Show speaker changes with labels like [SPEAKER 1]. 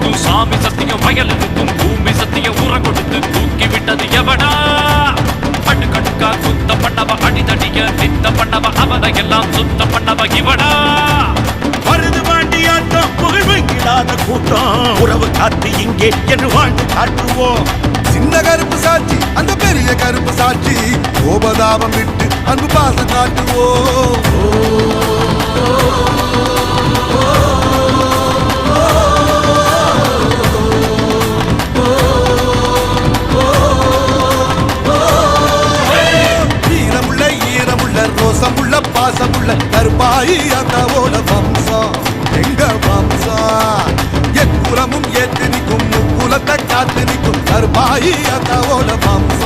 [SPEAKER 1] கொடுத்தும் சாமி சத்தியம் வயலுக்கும் பூமி சத்தியம் உர கொடுத்து தூக்கி விட்டது எவடா? அடுக்கடுக்கா குத்த பண்ணவ அடிதடிய நித்த பண்ணவ அவனை எல்லாம் சுத்தம் பண்ணவ இவடா?
[SPEAKER 2] வருது வாண்டியாட்டம் புகழ்வில்லாத கூட்டம் உறவு காத்து இங்கே என்று வாழ்ந்து காட்டுவோம்.
[SPEAKER 3] சின்ன கருப்பு சாட்சி அந்த பெரிய கருப்பு சாட்சி கோபதாபம் விட்டு அன்பு பாசம் காட்டுவோம். ஈரமுள்ள ஈரமுள்ள ரோசமுள்ள பாசமுள்ள கருப்பாயி அந்தாவோட வம்சம் எங்க வம்சம். எக்குலமும் ஏத்து நிற்கும் முக்குலத்தை காத்து நிற்கும் கருப்பாயி அந்தாவோட வம்சம்.